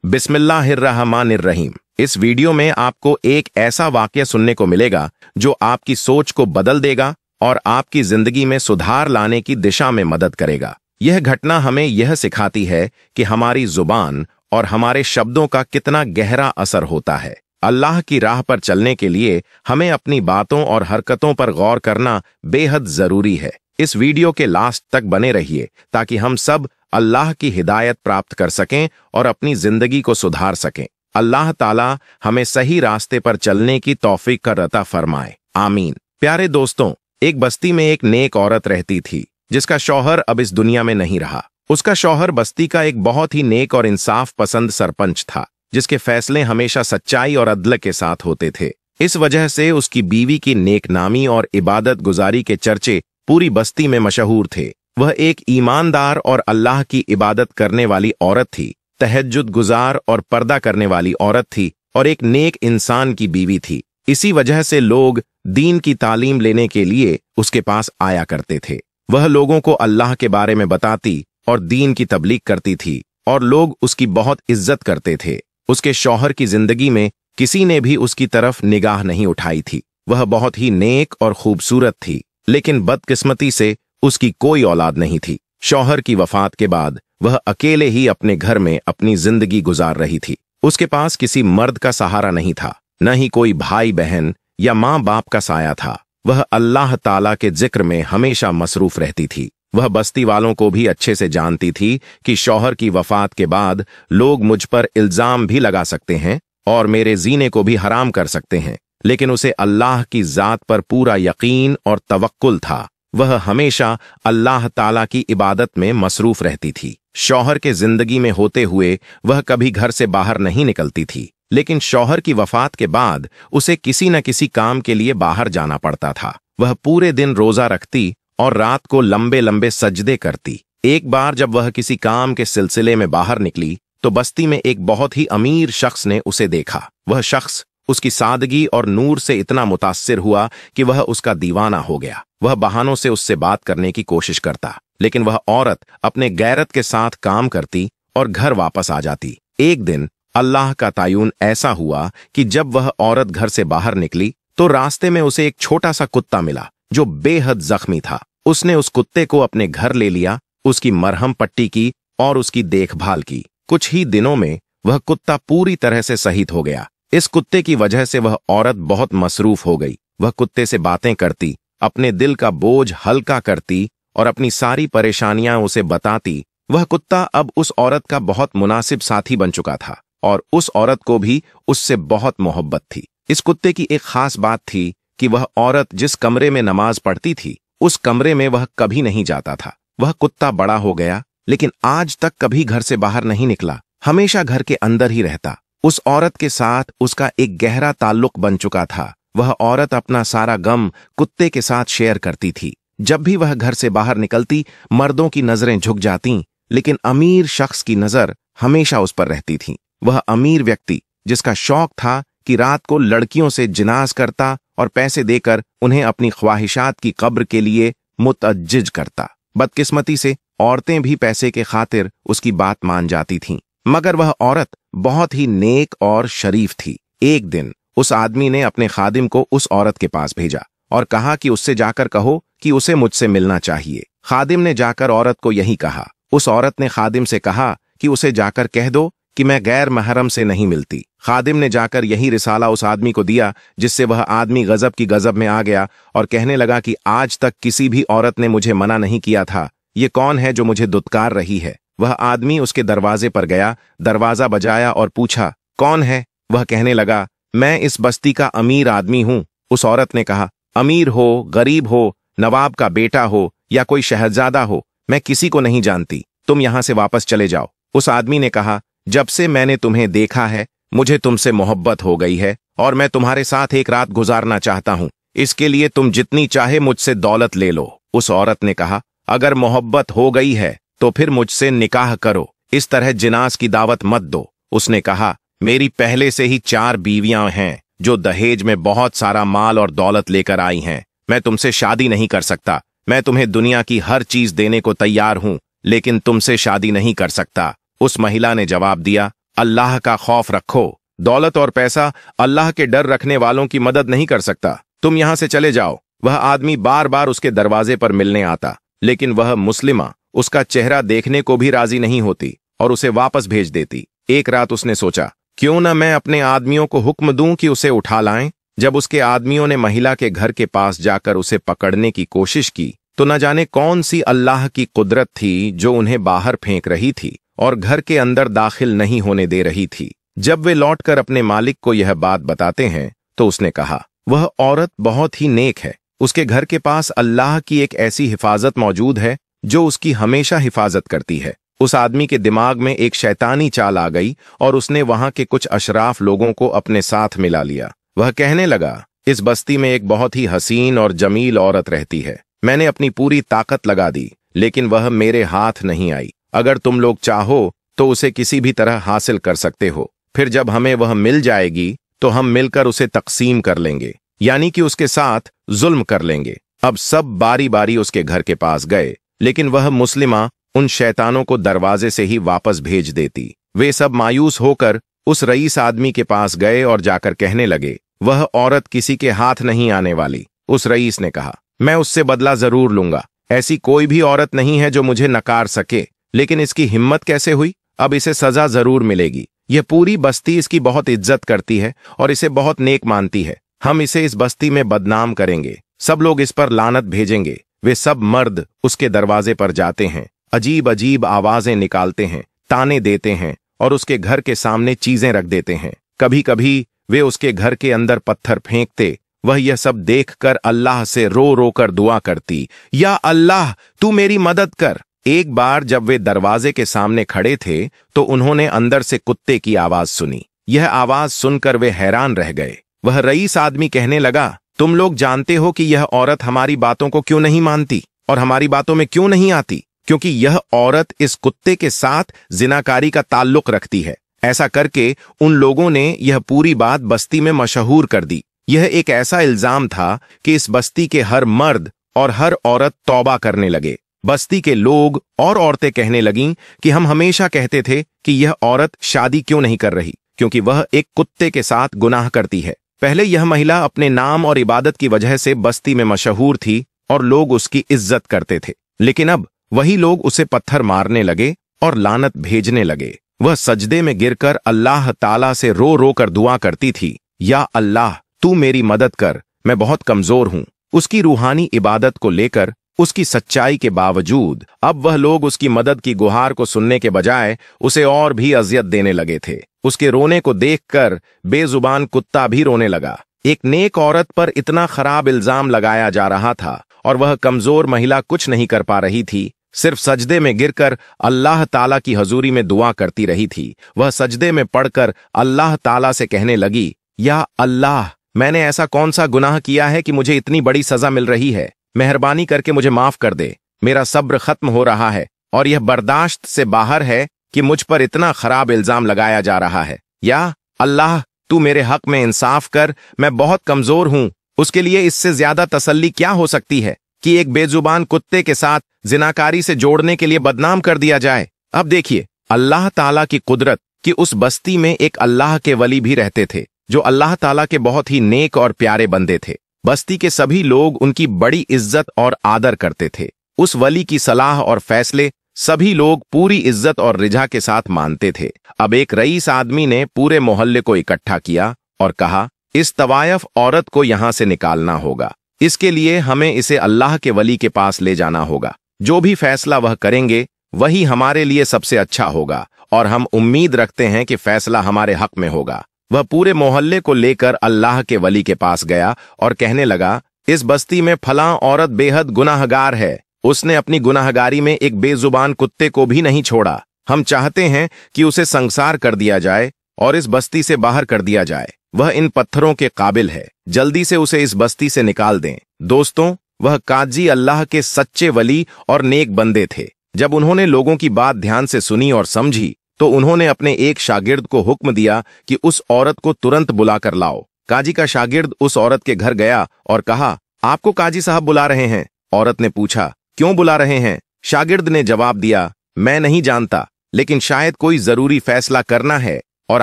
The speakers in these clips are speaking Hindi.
बिस्मिल्लाहिर्रहमानिर्रहीम। इस वीडियो में आपको एक ऐसा वाकया सुनने को मिलेगा जो आपकी सोच को बदल देगा और आपकी जिंदगी में सुधार लाने की दिशा में मदद करेगा। यह घटना हमें यह सिखाती है कि हमारी जुबान और हमारे शब्दों का कितना गहरा असर होता है। अल्लाह की राह पर चलने के लिए हमें अपनी बातों और हरकतों पर गौर करना बेहद जरूरी है। इस वीडियो के लास्ट तक बने रहिए ताकि हम सब अल्लाह की हिदायत प्राप्त कर सकें और अपनी जिंदगी को सुधार सकें। अल्लाह ताला हमें सही रास्ते पर चलने की तौफीक का अता फरमाए, आमीन। प्यारे दोस्तों, एक बस्ती में एक नेक औरत रहती थी जिसका शौहर अब इस दुनिया में नहीं रहा। उसका शौहर बस्ती का एक बहुत ही नेक और इंसाफ पसंद सरपंच था जिसके फैसले हमेशा सच्चाई और अदल के साथ होते थे। इस वजह से उसकी बीवी की नेकनामी और इबादत गुजारी के चर्चे पूरी बस्ती में मशहूर थे। वह एक ईमानदार और अल्लाह की इबादत करने वाली औरत थी, तहज्जुद गुजार और पर्दा करने वाली औरत थी और एक नेक इंसान की बीवी थी। इसी वजह से लोग दीन की तालीम लेने के लिए उसके पास आया करते थे। वह लोगों को अल्लाह के बारे में बताती और दीन की तबलीग करती थी और लोग उसकी बहुत इज्जत करते थे। उसके शौहर की जिंदगी में किसी ने भी उसकी तरफ निगाह नहीं उठाई थी। वह बहुत ही नेक और खूबसूरत थी, लेकिन बदकिस्मती से उसकी कोई औलाद नहीं थी। शौहर की वफात के बाद वह अकेले ही अपने घर में अपनी जिंदगी गुजार रही थी। उसके पास किसी मर्द का सहारा नहीं था, न ही कोई भाई बहन या माँ बाप का साया था। वह अल्लाह ताला के जिक्र में हमेशा मसरूफ रहती थी। वह बस्ती वालों को भी अच्छे से जानती थी कि शौहर की वफात के बाद लोग मुझ पर इल्जाम भी लगा सकते हैं और मेरे जीने को भी हराम कर सकते हैं, लेकिन उसे अल्लाह की जात पर पूरा यकीन और तवक्कुल था। वह हमेशा अल्लाह ताला की इबादत में मसरूफ रहती थी। शौहर के जिंदगी में होते हुए वह कभी घर से बाहर नहीं निकलती थी, लेकिन शौहर की वफात के बाद उसे किसी न किसी काम के लिए बाहर जाना पड़ता था। वह पूरे दिन रोजा रखती और रात को लंबे लंबे सजदे करती। एक बार जब वह किसी काम के सिलसिले में बाहर निकली तो बस्ती में एक बहुत ही अमीर शख्स ने उसे देखा। वह शख्स उसकी सादगी और नूर से इतना मुतासिर हुआ कि वह उसका दीवाना हो गया। वह बहानों से उससे बात करने की कोशिश करता, लेकिन वह औरत अपने गैरत के साथ काम करती और घर वापस आ जाती। एक दिन अल्लाह का तायुन ऐसा हुआ कि जब वह औरत घर से बाहर निकली तो रास्ते में उसे एक छोटा सा कुत्ता मिला जो बेहद जख्मी था। उसने उस कुत्ते को अपने घर ले लिया, उसकी मरहम पट्टी की और उसकी देखभाल की। कुछ ही दिनों में वह कुत्ता पूरी तरह से सहित हो गया। इस कुत्ते की वजह से वह औरत बहुत मसरूफ हो गई। वह कुत्ते से बातें करती, अपने दिल का बोझ हल्का करती और अपनी सारी परेशानियां उसे बताती। वह कुत्ता अब उस औरत का बहुत मुनासिब साथी बन चुका था और उस औरत को भी उससे बहुत मोहब्बत थी। इस कुत्ते की एक खास बात थी कि वह औरत जिस कमरे में नमाज पढ़ती थी उस कमरे में वह कभी नहीं जाता था। वह कुत्ता बड़ा हो गया, लेकिन आज तक कभी घर से बाहर नहीं निकला, हमेशा घर के अंदर ही रहता। उस औरत के साथ उसका एक गहरा ताल्लुक बन चुका था। वह औरत अपना सारा गम कुत्ते के साथ शेयर करती थी। जब भी वह घर से बाहर निकलती मर्दों की नजरें झुक जातीं, लेकिन अमीर शख्स की नजर हमेशा उस पर रहती थी। वह अमीर व्यक्ति जिसका शौक था कि रात को लड़कियों से जिनाज करता और पैसे देकर उन्हें अपनी ख्वाहिशात की कब्र के लिए मुतअज्जिज करता। बदकिस्मती से औरतें भी पैसे के खातिर उसकी बात मान जाती थीं, मगर वह औरत बहुत ही नेक और शरीफ थी। एक दिन उस आदमी ने अपने खादिम को उस औरत के पास भेजा और कहा कि उससे जाकर कहो कि उसे मुझसे मिलना चाहिए। खादिम ने जाकर औरत को यही कहा। उस औरत ने खादिम से कहा कि उसे जाकर कह दो कि मैं गैर महरम से नहीं मिलती। खादिम ने जाकर यही रिसाला उस आदमी को दिया, जिससे वह आदमी गजब की गजब में आ गया और कहने लगा कि आज तक किसी भी औरत ने मुझे मना नहीं किया था। ये कौन है जो मुझे दुत्कार रही है? वह आदमी उसके दरवाजे पर गया, दरवाजा बजाया और पूछा, कौन है? वह कहने लगा, मैं इस बस्ती का अमीर आदमी हूं। उस औरत ने कहा, अमीर हो, गरीब हो, नवाब का बेटा हो या कोई शहजादा हो, मैं किसी को नहीं जानती, तुम यहां से वापस चले जाओ। उस आदमी ने कहा, जब से मैंने तुम्हें देखा है मुझे तुमसे मोहब्बत हो गई है और मैं तुम्हारे साथ एक रात गुजारना चाहता हूं। इसके लिए तुम जितनी चाहे मुझसे दौलत ले लो। उस औरत ने कहा, अगर मोहब्बत हो गई है तो फिर मुझसे निकाह करो, इस तरह जिनास की दावत मत दो। उसने कहा, मेरी पहले से ही 4 बीवियां हैं जो दहेज में बहुत सारा माल और दौलत लेकर आई हैं। मैं तुमसे शादी नहीं कर सकता। मैं तुम्हें दुनिया की हर चीज देने को तैयार हूं, लेकिन तुमसे शादी नहीं कर सकता। उस महिला ने जवाब दिया, अल्लाह का खौफ रखो। दौलत और पैसा अल्लाह के डर रखने वालों की मदद नहीं कर सकता। तुम यहां से चले जाओ। वह आदमी बार बार उसके दरवाजे पर मिलने आता, लेकिन वह मुस्लिमा उसका चेहरा देखने को भी राजी नहीं होती और उसे वापस भेज देती। एक रात उसने सोचा, क्यों न मैं अपने आदमियों को हुक्म दूं कि उसे उठा लाएं। जब उसके आदमियों ने महिला के घर के पास जाकर उसे पकड़ने की कोशिश की तो न जाने कौन सी अल्लाह की कुदरत थी जो उन्हें बाहर फेंक रही थी और घर के अंदर दाखिल नहीं होने दे रही थी। जब वे लौटकर अपने मालिक को यह बात बताते हैं तो उसने कहा, वह औरत बहुत ही नेक है। उसके घर के पास अल्लाह की एक ऐसी हिफाजत मौजूद है जो उसकी हमेशा हिफाजत करती है। उस आदमी के दिमाग में एक शैतानी चाल आ गई और उसने वहां के कुछ अशराफ लोगों को अपने साथ मिला लिया। वह कहने लगा, इस बस्ती में एक बहुत ही हसीन और जमील औरत रहती है। मैंने अपनी पूरी ताकत लगा दी, लेकिन वह मेरे हाथ नहीं आई। अगर तुम लोग चाहो तो उसे किसी भी तरह हासिल कर सकते हो। फिर जब हमें वह मिल जाएगी तो हम मिलकर उसे तकसीम कर लेंगे, यानी कि उसके साथ जुल्म कर लेंगे। अब सब बारी बारी उसके घर के पास गए, लेकिन वह मुस्लिमा उन शैतानों को दरवाजे से ही वापस भेज देती। वे सब मायूस होकर उस रईस आदमी के पास गए और जाकर कहने लगे, वह औरत किसी के हाथ नहीं आने वाली। उस रईस ने कहा, मैं उससे बदला जरूर लूंगा। ऐसी कोई भी औरत नहीं है जो मुझे नकार सके। लेकिन इसकी हिम्मत कैसे हुई? अब इसे सजा जरूर मिलेगी। यह पूरी बस्ती इसकी बहुत इज्जत करती है और इसे बहुत नेक मानती है। हम इसे इस बस्ती में बदनाम करेंगे। सब लोग इस पर लानत भेजेंगे। वे सब मर्द उसके दरवाजे पर जाते हैं, अजीब अजीब आवाजें निकालते हैं, ताने देते हैं और उसके घर के सामने चीजें रख देते हैं। कभी कभी वे उसके घर के अंदर पत्थर फेंकते। वह यह सब देखकर अल्लाह से रो रो कर दुआ करती, या अल्लाह तू मेरी मदद कर। एक बार जब वे दरवाजे के सामने खड़े थे तो उन्होंने अंदर से कुत्ते की आवाज सुनी। यह आवाज सुनकर वे हैरान रह गए। वह रईस आदमी कहने लगा, तुम लोग जानते हो कि यह औरत हमारी बातों को क्यों नहीं मानती और हमारी बातों में क्यों नहीं आती? क्योंकि यह औरत इस कुत्ते के साथ जिनाकारी का ताल्लुक रखती है। ऐसा करके उन लोगों ने यह पूरी बात बस्ती में मशहूर कर दी। यह एक ऐसा इल्जाम था कि इस बस्ती के हर मर्द और हर औरत तौबा करने लगे। बस्ती के लोग और औरतें कहने लगीं कि हम हमेशा कहते थे कि यह औरत शादी क्यों नहीं कर रही, क्योंकि वह एक कुत्ते के साथ गुनाह करती है। पहले यह महिला अपने नाम और इबादत की वजह से बस्ती में मशहूर थी और लोग उसकी इज्जत करते थे, लेकिन अब वही लोग उसे पत्थर मारने लगे और लानत भेजने लगे। वह सजदे में गिरकर अल्लाह ताला से रो रो कर दुआ करती थी, या अल्लाह तू मेरी मदद कर, मैं बहुत कमजोर हूं। उसकी रूहानी इबादत को लेकर उसकी सच्चाई के बावजूद अब वह लोग उसकी मदद की गुहार को सुनने के बजाय उसे और भी अजियत देने लगे थे। उसके रोने को देखकर बेजुबान कुत्ता भी रोने लगा। एक नेक औरत पर इतना खराब इल्जाम लगाया जा रहा था और वह कमजोर महिला कुछ नहीं कर पा रही थी, सिर्फ सजदे में गिरकर अल्लाह ताला की हजूरी में दुआ करती रही थी। वह सजदे में पड़कर अल्लाह ताला से कहने लगी, या अल्लाह मैंने ऐसा कौन सा गुनाह किया है कि मुझे इतनी बड़ी सजा मिल रही है? मेहरबानी करके मुझे माफ कर दे। मेरा सब्र खत्म हो रहा है और यह बर्दाश्त से बाहर है कि मुझ पर इतना खराब इल्जाम लगाया जा रहा है। या अल्लाह तू मेरे हक में इंसाफ कर, मैं बहुत कमजोर हूं। उसके लिए इससे ज्यादा तसल्ली क्या हो सकती है कि एक बेजुबान कुत्ते के साथ जिनाकारी से जोड़ने के लिए बदनाम कर दिया जाए। अब देखिए अल्लाह ताला की कुदरत कि उस बस्ती में एक अल्लाह के वली भी रहते थे जो अल्लाह ताला के बहुत ही नेक और प्यारे बंदे थे। बस्ती के सभी लोग उनकी बड़ी इज्जत और आदर करते थे। उस वली की सलाह और फैसले सभी लोग पूरी इज्जत और रिझा के साथ मानते थे। अब एक रईस आदमी ने पूरे मोहल्ले को इकट्ठा किया और कहा, इस तवायफ औरत को यहां से निकालना होगा। इसके लिए हमें इसे अल्लाह के वली के पास ले जाना होगा। जो भी फैसला वह करेंगे वही हमारे लिए सबसे अच्छा होगा और हम उम्मीद रखते हैं कि फैसला हमारे हक में होगा। वह पूरे मोहल्ले को लेकर अल्लाह के वली के पास गया और कहने लगा, इस बस्ती में फलां औरत बेहद गुनाहगार है। उसने अपनी गुनाहगारी में एक बेजुबान कुत्ते को भी नहीं छोड़ा। हम चाहते हैं कि उसे संसार कर दिया जाए और इस बस्ती से बाहर कर दिया जाए। वह इन पत्थरों के काबिल है। जल्दी से उसे इस बस्ती से निकाल दें। दोस्तों, वह काजी अल्लाह के सच्चे वली और नेक बंदे थे। जब उन्होंने लोगों की बात ध्यान से सुनी और समझी तो उन्होंने अपने एक शागिर्द को हुक्म दिया कि उस औरत को तुरंत बुलाकर लाओ। काजी का शागिर्द उस औरत के घर गया और कहा, आपको काजी साहब बुला रहे हैं। औरत ने पूछा, क्यों बुला रहे हैं? शागिर्द ने जवाब दिया, मैं नहीं जानता, लेकिन शायद कोई जरूरी फैसला करना है। और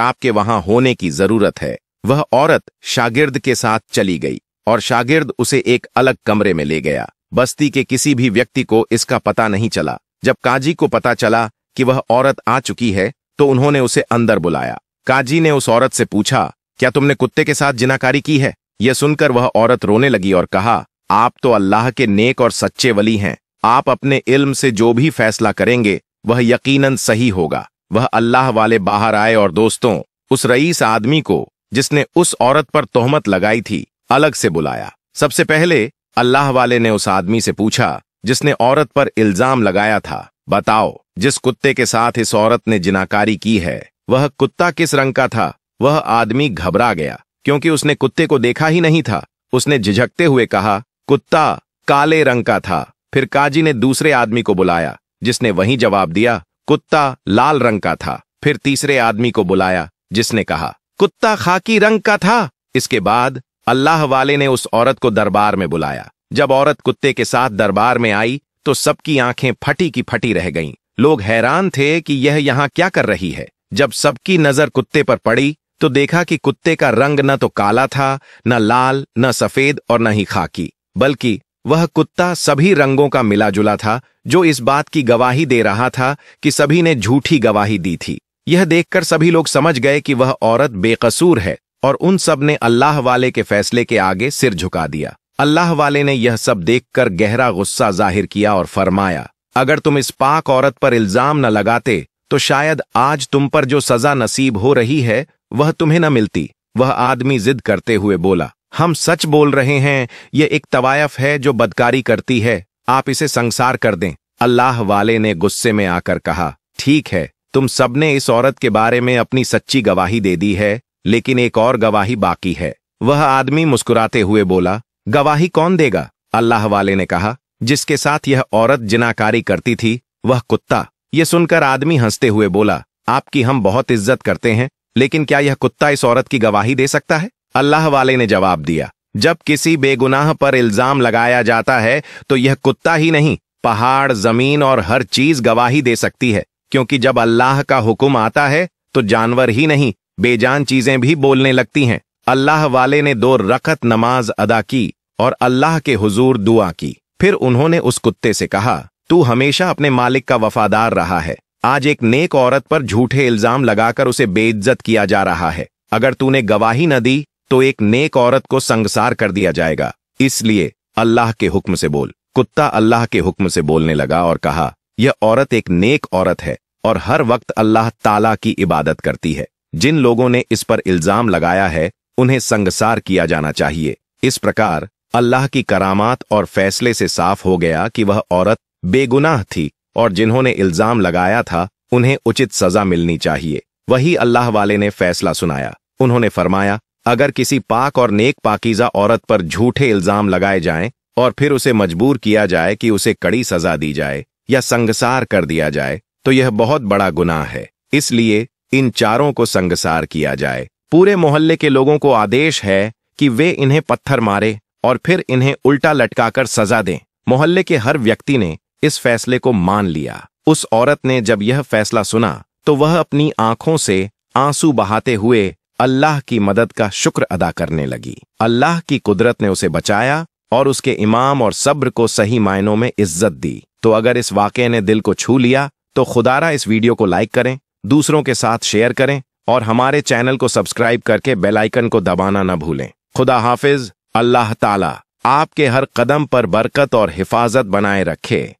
आपके वहां होने की जरूरत है। वह औरत शागिर्द के साथ चली गई और शागिर्द उसे एक अलग कमरे में ले गया। बस्ती के किसी भी व्यक्ति को इसका पता नहीं चला। जब काजी को पता चला कि वह औरत आ चुकी है तो उन्होंने उसे अंदर बुलाया। काजी ने उस औरत से पूछा, क्या तुमने कुत्ते के साथ जिनाकारी की है? यह सुनकर वह औरत रोने लगी और कहा, आप तो अल्लाह के नेक और सच्चे वली हैं। आप अपने इल्म से जो भी फैसला करेंगे वह यकीनन सही होगा। वह अल्लाह वाले बाहर आए और दोस्तों, उस रईस आदमी को जिसने उस औरत पर तोहमत लगाई थी अलग से बुलाया। सबसे पहले अल्लाह वाले ने उस आदमी से पूछा जिसने औरत पर इल्जाम लगाया था, बताओ जिस कुत्ते के साथ इस औरत ने जिनाकारी की है वह कुत्ता किस रंग का था? वह आदमी घबरा गया क्योंकि उसने कुत्ते को देखा ही नहीं था। उसने झिझकते हुए कहा, कुत्ता काले रंग का था। फिर काजी ने दूसरे आदमी को बुलाया जिसने वही जवाब दिया, कुत्ता लाल रंग का था। फिर तीसरे आदमी को बुलाया जिसने कहा, कुत्ता खाकी रंग का था। इसके बाद अल्लाह वाले ने उस औरत को दरबार में बुलाया। जब औरत कुत्ते के साथ दरबार में आई तो सबकी आंखें फटी की फटी रह गईं। लोग हैरान थे कि यह यहां क्या कर रही है। जब सबकी नजर कुत्ते पर पड़ी तो देखा कि कुत्ते का रंग न तो काला था, न लाल, न सफेद और न ही खाकी, बल्कि वह कुत्ता सभी रंगों का मिला जुला था, जो इस बात की गवाही दे रहा था कि सभी ने झूठी गवाही दी थी। यह देखकर सभी लोग समझ गए कि वह औरत बेकसूर है और उन सब ने अल्लाह वाले के फैसले के आगे सिर झुका दिया। अल्लाह वाले ने यह सब देखकर गहरा गुस्सा जाहिर किया और फरमाया, अगर तुम इस पाक औरत पर इल्जाम न लगाते तो शायद आज तुम पर जो सजा नसीब हो रही है वह तुम्हें न मिलती। वह आदमी जिद करते हुए बोला, हम सच बोल रहे हैं, यह एक तवायफ है जो बदकारी करती है, आप इसे संसार कर दें। अल्लाह वाले ने गुस्से में आकर कहा, ठीक है, तुम सबने इस औरत के बारे में अपनी सच्ची गवाही दे दी है, लेकिन एक और गवाही बाकी है। वह आदमी मुस्कुराते हुए बोला, गवाही कौन देगा? अल्लाह वाले ने कहा, जिसके साथ यह औरत जिनाकारी करती थी वह कुत्ता। यह सुनकर आदमी हंसते हुए बोला, आपकी हम बहुत इज्जत करते हैं, लेकिन क्या यह कुत्ता इस औरत की गवाही दे सकता है? अल्लाह वाले ने जवाब दिया, जब किसी बेगुनाह पर इल्जाम लगाया जाता है तो यह कुत्ता ही नहीं, पहाड़, जमीन और हर चीज गवाही दे सकती है, क्योंकि जब अल्लाह का हुक्म आता है तो जानवर ही नहीं बेजान चीजें भी बोलने लगती हैं। अल्लाह वाले ने 2 रकअत नमाज अदा की और अल्लाह के हुजूर दुआ की। फिर उन्होंने उस कुत्ते से कहा, तू हमेशा अपने मालिक का वफादार रहा है। आज एक नेक औरत पर झूठे इल्जाम लगाकर उसे बेइज्जत किया जा रहा है। अगर तूने गवाही न दी तो एक नेक औरत को संगसार कर दिया जाएगा। इसलिए अल्लाह के हुक्म से बोल। कुत्ता अल्लाह के हुक्म से बोलने लगा और कहा, यह औरत एक नेक औरत है और हर वक्त अल्लाह ताला की इबादत करती है। जिन लोगों ने इस पर इल्जाम लगाया है उन्हें संगसार किया जाना चाहिए। इस प्रकार अल्लाह की करामात और फैसले से साफ हो गया कि वह औरत बेगुनाह थी और जिन्होंने इल्जाम लगाया था उन्हें उचित सजा मिलनी चाहिए। वही अल्लाह वाले ने फैसला सुनाया। उन्होंने फरमाया, अगर किसी पाक और नेक पाकीज़ा औरत पर झूठे इल्जाम लगाए जाएं और फिर उसे मजबूर किया जाए कि उसे कड़ी सजा दी जाए या संगसार कर दिया जाए तो यह बहुत बड़ा गुनाह है। इसलिए इन चारों को संगसार किया जाए। पूरे मोहल्ले के लोगों को आदेश है कि वे इन्हें पत्थर मारे और फिर इन्हें उल्टा लटकाकर सजा दें। मोहल्ले के हर व्यक्ति ने इस फैसले को मान लिया। उस औरत ने जब यह फैसला सुना तो वह अपनी आंखों से आंसू बहाते हुए अल्लाह की मदद का शुक्र अदा करने लगी। अल्लाह की कुदरत ने उसे बचाया और उसके इमाम और सब्र को सही मायनों में इज्जत दी। तो अगर इस वाक़े ने दिल को छू लिया तो खुदारा इस वीडियो को लाइक करें, दूसरों के साथ शेयर करें और हमारे चैनल को सब्सक्राइब करके बेल आइकन को दबाना न भूलें। खुदा हाफिज। अल्लाह ताला आपके हर कदम पर बरकत और हिफाजत बनाए रखे।